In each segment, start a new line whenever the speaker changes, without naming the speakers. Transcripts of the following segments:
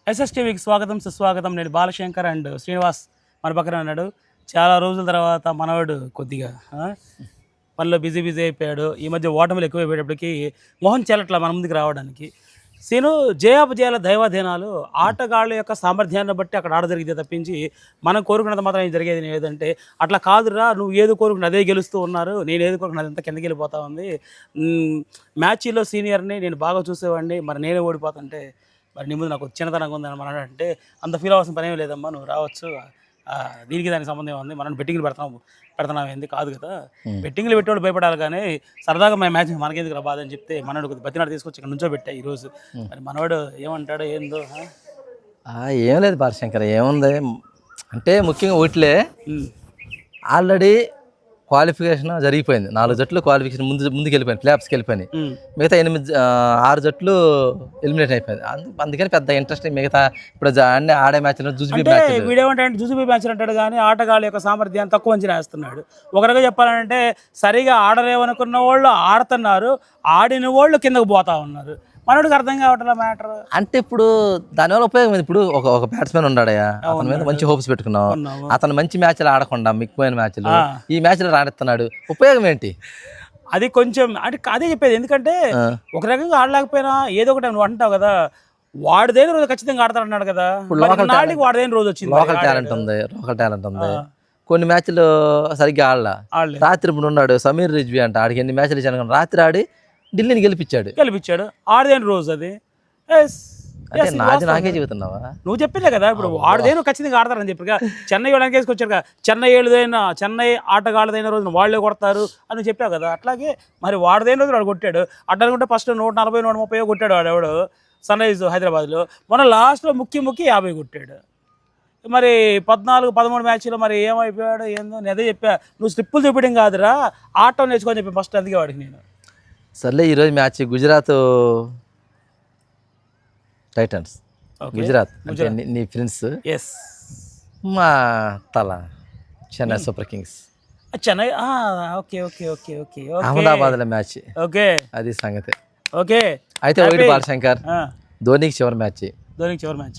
ఎస్ఎస్టీవీకి స్వాగతం సుస్వాగతం. నేను బాలశంకర్ అండ్ శ్రీనివాస్ మన పక్కన ఉన్నాడు. చాలా రోజుల తర్వాత మనవాడు కొద్దిగా పనిలో బిజీ అయిపోయాడు. ఈ మధ్య ఓటమిలు ఎక్కువైపోయేటప్పటికి మోహన్ చెల్లట్ల మన ముందుకు రావడానికి. సీను జయాపజయాల దైవాధీనాలు ఆటగాళ్ళ యొక్క సామర్థ్యాన్ని బట్టి అక్కడ ఆడ జరిగితే తప్పించి మనం కోరుకున్నది మాత్రం ఏం జరిగేది ఏదంటే అట్లా కాదురా, నువ్వు ఏదో కోరుకున్న అదే గెలుస్తూ ఉన్నారు, నేను ఏది కోరుకున్న అదంతా కిందకి వెళ్ళిపోతా ఉంది. మ్యాచ్లో సీనియర్ని నేను బాగా చూసేవాడిని, మరి నేనే ఓడిపోతుంటే మరి నీ ముందు నాకు చిన్నతనంగా ఉందని మనం అంటే అంత ఫీల్ అవ్వాల్సిన పని ఏం లేదమ్మా, నువ్వు రావచ్చు, దీనికి దానికి సంబంధం ఉంది, మనం బెట్టింగ్లు పెడుతున్నాం ఏంది కాదు కదా, బెట్టింగ్లు పెట్టేవాళ్ళు భయపడాలి కానీ సరదాగా మన మ్యాచ్ మనకెందుకు రా బాధ అని చెప్తే మనోడు కొద్దిగా బతినాడు తీసుకొచ్చి ఇక్కడ నుంచో పెట్టా ఈరోజు. మరి మనవాడు ఏమంటాడో ఏందో.
ఏం లేదు బాలశంకర్, ఏముంది అంటే ముఖ్యంగా వీటిలే ఆల్రెడీ క్వాలిఫికేషన్ జరిగిపోయింది. 4 జట్లు క్వాలిఫికేషన్ ముందుకు వెళ్ళిపోయింది, ప్లేఆఫ్స్కి వెళ్ళిపోయింది. మిగతా 6 జట్లు ఎలిమినేట్ అయిపోయింది. అందుకని పెద్ద ఇంట్రెస్ట్ మిగతా ఇప్పుడు అన్ని ఆడే మ్యాచ్లు జుజుబీ మ్యాచ్
వీడేమంటే జుజుబీ మ్యాచ్ అంటాడు కానీ ఆటగాళ్ళ యొక్క సామర్థ్యాన్ని తక్కువ అంచనా వేస్తున్నాడు. ఒక రకంగా చెప్పాలంటే సరిగా ఆడలేవనుకున్న వాళ్ళు ఆడుతున్నారు, ఆడిన వాళ్ళు కిందకు పోతా ఉన్నారు. మనోడికి అర్థం కావట్లే మ్యాటర్.
అంటే ఇప్పుడు దానివల్ల ఉపయోగం ఏంది? ఇప్పుడు ఒక బ్యాట్స్మెన్ ఉన్నాడయా, అతని మీద మంచి హోప్స్ పెట్టుకున్నావు, అతను మంచి మ్యాచ్లు ఆడకుండా మిక్కుపోయిన మ్యాచ్లు ఈ మ్యాచ్లు రాణిస్తున్నాడు, ఉపయోగం ఏంటి?
అది కొంచెం అంటే అదే చెప్పేది. ఎందుకంటే ఒక రకంగా ఆడలేకపోయినా ఏదో ఒకటి నువ్వు అంటావు కదా, వాడిదైన రోజు ఖచ్చితంగా ఆడతాడన్నాడు కదా, వాడిదైన రోజు వచ్చింది.
లోకల్ టాలెంట్ ఉంది, కొన్ని మ్యాచ్లు సరిగ్గా ఆడలా. రాత్రి ఇప్పుడు ఉన్నాడు సమీర్ రిజ్వీ అంట, ఆడికి ఎన్ని మ్యాచ్లు ఇచ్చాను, రాత్రి ఆడి ఢిల్లీని గెలిపించాడు. ఆడదేని రోజు అది నాకే చెబుతున్నావా? నువ్వు
చెప్పిందే కదా, ఇప్పుడు వాడిదేను ఖచ్చితంగా ఆడతారని చెప్పి చెన్నై వాళ్ళకి వేసుకొచ్చారు కదా, చెన్నై ఆటగాళ్ళదైన రోజున వాళ్ళే కొడతారు అని చెప్పావు కదా. అట్లాగే మరి వాడిదైన రోజు వాడు కొట్టాడు. అట్లా అనుకుంటే ఫస్ట్ 140 130 కొట్టాడు వాడెవడు సన్ రైజ్ హైదరాబాద్లో. మొన్న లాస్ట్లో ముక్కి 50 కొట్టాడు. మరి 14-13 మ్యాచ్లో మరి ఏమైపోయాడు ఏందో నేను అదే చెప్పా, నువ్వు స్లిప్పులు చూపించడం కాదురా, ఆటం నేర్చుకొని చెప్పి ఫస్ట్ అందుకే వాడికి నేను.
సర్లే ఈరోజు మ్యాచ్ గుజరాత్ టైటన్స్, గుజరాత్ అంటే నీ ఫ్రెండ్స్, మా తల Chennai super Kings,
Chennai. Okay okay okay okay
అహ్మదాబాద్లో మ్యాచ్.
ఓకే,
అది సంగతి.
ఓకే,
అయితే ఒకటి బాలశంకర్, ధోనికి చివరి మ్యాచ్,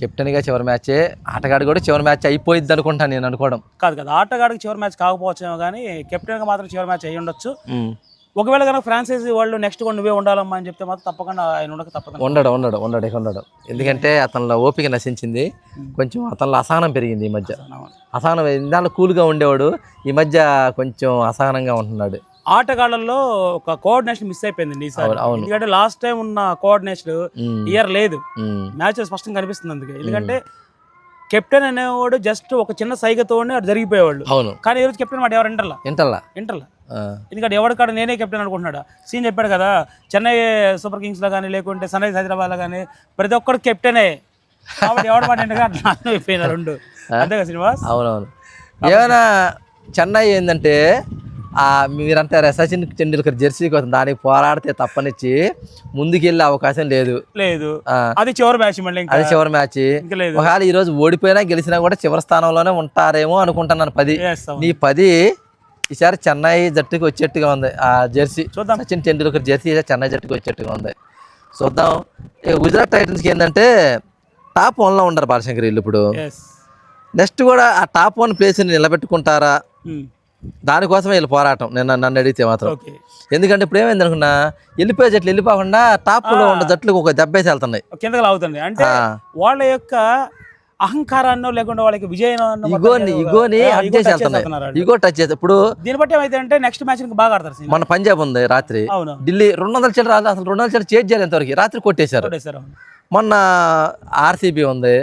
కెప్టెన్గా చివరి మ్యాచ్, ఆటగాడు కూడా చివరి మ్యాచ్ అయిపోయింది అనుకుంటాను నేను అనుకోవడం.
కాదు కదా, ఆటగాడికి చివరి మ్యాచ్ కాకపోవచ్చేమో కానీ కెప్టెన్గా మాత్రం చివరి మ్యాచ్ అయ్యి ఉండొచ్చు. ఒకవేళ కనుక ఫ్రాంచైజీ వాళ్ళు నెక్స్ట్ కూడా నువ్వే ఉండాలమ్మా అని చెప్తే మాత్రం తప్పకుండా ఆయన ఉండడు. ఎందుకంటే అతనిలో ఓపిక నశించింది, కొంచెం అతనిలో అసహనం పెరిగింది ఈ మధ్య. అసహనం ఇందాక కూల్గా ఉండేవాడు, ఈ మధ్య కొంచెం అసహనంగా ఉంటున్నాడు. ఆటగాళ్ళల్లో ఒక కోఆర్డినేషన్ మిస్ అయిపోయింది ఈసారి. ఎందుకంటే లాస్ట్ టైం ఉన్న కోఆర్డినేషన్ ఇయర్ లేదు, మ్యాచ్ స్పష్టంగా కనిపిస్తుంది. అందుకే ఎందుకంటే కెప్టెన్ అనేవాడు జస్ట్ ఒక చిన్న సైగతోనే అటు జరిగిపోయేవాళ్ళు.
అవును,
కానీ ఈరోజు కెప్టెన్ మాట ఎవరు ఇంటర్లా. ఎందుకంటే ఎవరికాడ నేనే కెప్టెన్ అనుకుంటున్నాడు. సీన్ చెప్పాడు కదా, చెన్నై సూపర్ కింగ్స్లో కానీ లేకుంటే సన్ రైజ్ హైదరాబాద్లో కానీ ప్రతి ఒక్కరు కెప్టెనే కాబట్టి ఎవరి మాట అట్లా అయిపోయినా రెండు. అంతేగా శ్రీనివాస్?
అవునవును. ఏమైనా చెన్నై ఏంటంటే మీరంటారా సచిన్ టెండూల్కర్ జెర్సీ కోసం దానికి పోరాడితే తప్పనిచ్చి ముందుకెళ్ళే అవకాశం లేదు.
అది చివరి మ్యాచ్, మళ్ళీ
అది చివరి మ్యాచ్. ఒకవేళ ఈ రోజు ఓడిపోయినా గెలిచినా కూడా చివరి స్థానంలోనే ఉంటారేమో అనుకుంటున్నాను. 10 నీ 10 ఈసారి చెన్నై జట్టుకి వచ్చేట్టుగా ఉంది. ఆ జెర్సీ చూద్దాం, సచిన్ టెండూల్కర్ జెర్సీ చెన్నై జట్టుకి వచ్చేట్టుగా ఉంది. చూద్దాం. ఇక గుజరాత్ టైటన్స్కి ఏంటంటే టాప్ 1లో ఉండరు బాలశంకర్ వీళ్ళు. ఇప్పుడు నెక్స్ట్ కూడా ఆ టాప్ 1 ప్లేస్ని నిలబెట్టుకుంటారా, దానికోసమే వీళ్ళు పోరాటం నన్ను అడిగితే మాత్రం. ఎందుకంటే ఇప్పుడు ఏమైంది అనుకున్నా, వెళ్ళిపోయే జట్లు వెళ్ళిపోకుండా టాప్లో ఉన్న జట్లు ఒక దెబ్బేసి వెళ్తున్నాయి,
కిందకి లాగుతుంది. అంటే వాళ్ళ యొక్క అహంకారాన్ని లేకుండా వాళ్ళకి విజయాన్ని
ఇగో టచ్ చేస్తారు. ఇప్పుడు
దీన్ని బట్టి ఏమైతే అంటే నెక్స్ట్ మ్యాచ్ బాగా ఆడతారు.
మన పంజాబ్ ఉంది రాత్రి, ఢిల్లీ 200 చెట్లు రాదు, అసలు 200 చెట్లు చేజ్ చేయాలి ఎంతవరకు, రాత్రి కొట్టేశారు. మొన్న ఆర్సీబీ ఉంది,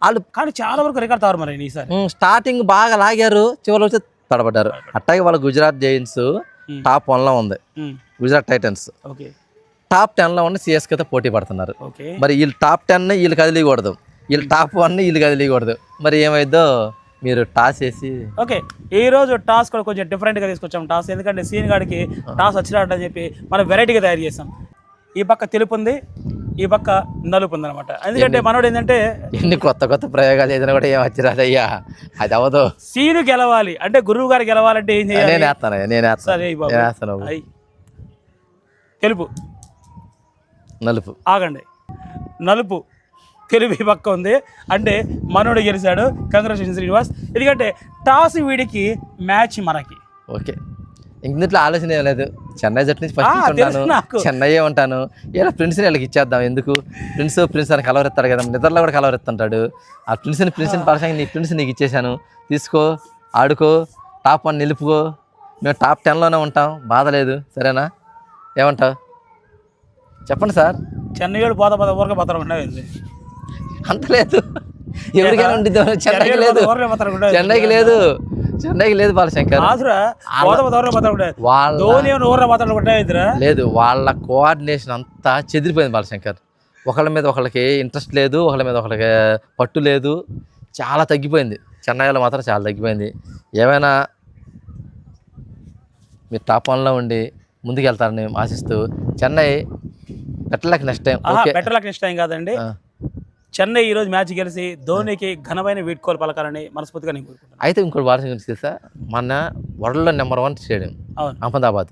వాళ్ళు
కానీ చాలా వరకు రికార్డ్ తారు మరి ఈసారి.
స్టార్టింగ్ బాగా లాగారు, చివరిలో వచ్చి తడబడ్డారు. అట్టాగే వాళ్ళ గుజరాత్ జైంట్స్ టాప్ 1లో ఉంది, గుజరాత్ టైటన్స్ టాప్ 10లో ఉన్న సిఎస్కేతో పోటీ పడుతున్నారు. మరి వీళ్ళు టాప్ 10 వీళ్ళు కదిలియకూడదు, వీళ్ళు టాప్ 1 వీళ్ళు కదిలియకూడదు. మరి ఏమైందో మీరు టాస్ వేసి.
ఓకే, ఈ రోజు టాస్ కూడా కొంచెం డిఫరెంట్గా తీసుకొచ్చాం టాస్. ఎందుకంటే సీన్ గాడికి టాస్ వచ్చినట్టు అని చెప్పి మనం వెరైటీగా తయారు చేస్తాం. ఈ పక్క తెలుపు ఉంది, ఈ పక్క నలుపు ఉంది అనమాట. ఎందుకంటే మనోడు ఏంటంటే
ఎన్ని కొత్త ప్రయోగాలు ఏదైనా కూడా ఏం వచ్చిరాదయ్యా, అది అవదు.
సీను గెలవాలి అంటే, గురువు గారు గెలవాలంటే ఏం చేయాలి?
నేను
తెలుపు,
నలుపు,
ఆగండి, నలుపు తెలివి పక్క ఉంది. అంటే మనోడు గెలిచాడు. కంగ్రాచులేషన్ శ్రీనివాస్. ఎందుకంటే టాస్ వీడికి, మ్యాచ్ మనకి.
ఓకే, ఇందులో ఆలోచన ఏం లేదు. చెన్నై జట్టు నుంచి ఫస్ట్ ఉంటాను, చెన్నైయే ఉంటాను. ఇలా ప్రిన్స్ని వీళ్ళకి ఇచ్చేద్దాం. ఎందుకు ప్రిన్స్ అని కలవరెత్తాడు కదా, నిద్రలో కూడా కలవరెత్తుంటాడు. ఆ ప్రిన్స్ని పరసంగా నీ ప్రిన్స్ నీకు ఇచ్చేసాను, తీసుకో, ఆడుకో, టాప్ 1 నిలుపుకో. మేము టాప్ 10లోనే ఉంటాం, బాధ లేదు. సరేనా? ఏమంటావు చెప్పండి సార్.
చెన్నై ఊరికి పోతారు ఉండేది
అంత లేదు, ఎవరికైనా ఉంటుంది. చెన్నైకి లేదు, చెన్నైకి లేదు బాలశంకర్. లేదు, వాళ్ళ కోఆర్డినేషన్ అంతా చెదిరిపోయింది బాలశంకర్. ఒకళ్ళ మీద ఒకళ్ళకి ఇంట్రెస్ట్ లేదు, ఒకళ్ళ మీద ఒకళ్ళకి పట్టు లేదు, చాలా తగ్గిపోయింది. చెన్నైలో మాత్రం చాలా తగ్గిపోయింది. ఏమైనా మీరు టాప్ 1లో ఉండి ముందుకెళ్తారని ఆశిస్తూ, చెన్నై నెక్స్ట్
టైం కాదండి. చెన్నై ఈ రోజు మ్యాచ్ గెలిచి ధోనికి ఘనమైన వీడ్కోలు పలకాలని మనస్ఫూర్తిగా నేను కోరుకుంటున్నాను.
అయితే ఇంకోటి వార్షిక గురించి తెలుసా, మన వరల్డ్లో నెంబర్ 1 స్టేడియం అహ్మదాబాద్,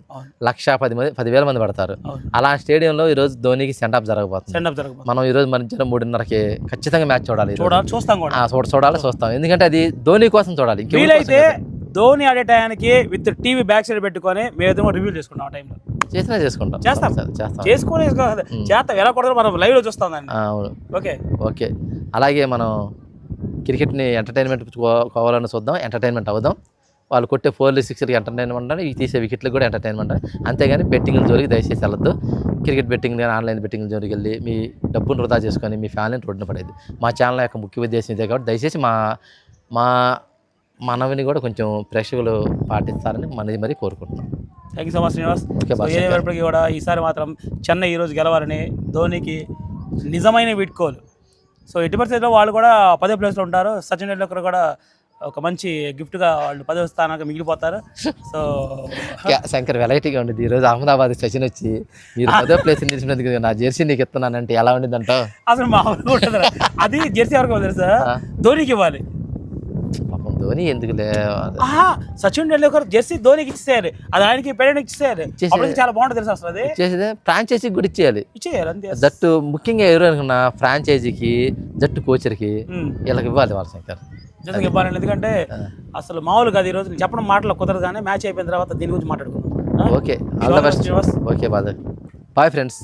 1,10,000 మంది పడతారు. అలా స్టేడియంలో ఈ రోజు ధోనికి సెండ్ ఆఫ్ జరగబోతుంది. మనం ఈ రోజు మధ్యాహ్నం 3:30కి ఖచ్చితంగా మ్యాచ్ చూడాలి. చూస్తాం. ఎందుకంటే అది ధోని కోసం చూడాలి.
వీలైతే ధోని ఆడే టయానికి విత్ టీవీ బ్యాక్ సైడ్ పెట్టుకొని మేము రివ్యూ చేసుకుంటాం. ఆ టైంలో చేస్తాం. ఎలా కొడతారో మనం లైవ్ లో చూస్తాం.
అవును,
ఓకే.
అలాగే మనం క్రికెట్ని ఎంటర్టైన్మెంట్ కావాలని చూద్దాం, ఎంటర్టైన్మెంట్ అవుదాం. వాళ్ళు కొట్టే 4, 6కి ఎంటర్టైన్మెంట్ అంటే, ఈ తీసే వికెట్లకు కూడా ఎంటర్టైన్మెంట్. అంతేగాని బెట్టింగ్ల జోలికి దయచేసి వెళ్ళొద్దు. క్రికెట్ బెట్టింగ్ కానీ ఆన్లైన్ బెట్టింగ్ జోలికి వెళ్ళి మీ డబ్బును వృధా చేసుకొని మీ ఫ్యామిలీని రోడ్డున పడేది. మా ఛానల్ యొక్క ముఖ్య ఉద్దేశం ఇదే కాబట్టి దయచేసి మా మనవిని కూడా కొంచెం ప్రేక్షకులు పాటిస్తారని మరీ కోరుకుంటున్నాం.
Thank you so much Srinivas. ఏదైనప్పటికీ కూడా ఈసారి మాత్రం చెన్నై ఈరోజు గెలవాలని ధోనికి నిజమైన వీడ్కోలు. సో ఎట్టి పరిస్థితుల్లో వాళ్ళు కూడా 10వ ప్లేస్లో ఉంటారు. సచిన్ టెండూల్కర్ కూడా ఒక మంచి గిఫ్ట్గా వాళ్ళు 10వ స్థానానికి మిగిలిపోతారు. సో
శంకర్ వెరైటీగా ఉండేది. ఈరోజు అహ్మదాబాద్ సచిన్ వచ్చి మీరు 10వ ప్లేస్ నిలిచినందుకు నా జెర్సీ నీకు ఇస్తున్నానంటే ఎలా ఉండేది అంటావు?
అసలు మామూలుగా ఉంటుంది. అది జెర్సీ ఎవరికి తెలుసా? ధోనికి ఇవ్వాలి.
ధోని ఎందుకు
సచిన్ టెండూల్కర్ జెర్సీ ధోనికి ఇచ్చేయాలి. అది ఆయనకి పెడడానికి ఇచ్చేయాలి. చాలా బాగుంటుంది తెలుసు. అసలు అది
ఫ్రాంచైజీకి కూడా ఇచ్చేయాలి. జట్టు ముఖ్యంగా ఎవరు అనుకున్నా ఫ్రాంచైజీకి, జట్టు కోచర్కి వీళ్ళకి ఇవ్వాలి వాళ్ళ శంకర్
ఇవ్వాలండి. ఎందుకంటే అసలు మామూలు కాదు. ఈ రోజు చెప్పడం మాటలు కుదరదు, కానీ మ్యాచ్ అయిపోయిన తర్వాత దీని గురించి మాట్లాడుకుందాం.
Okay, all the best. Okay bye friends.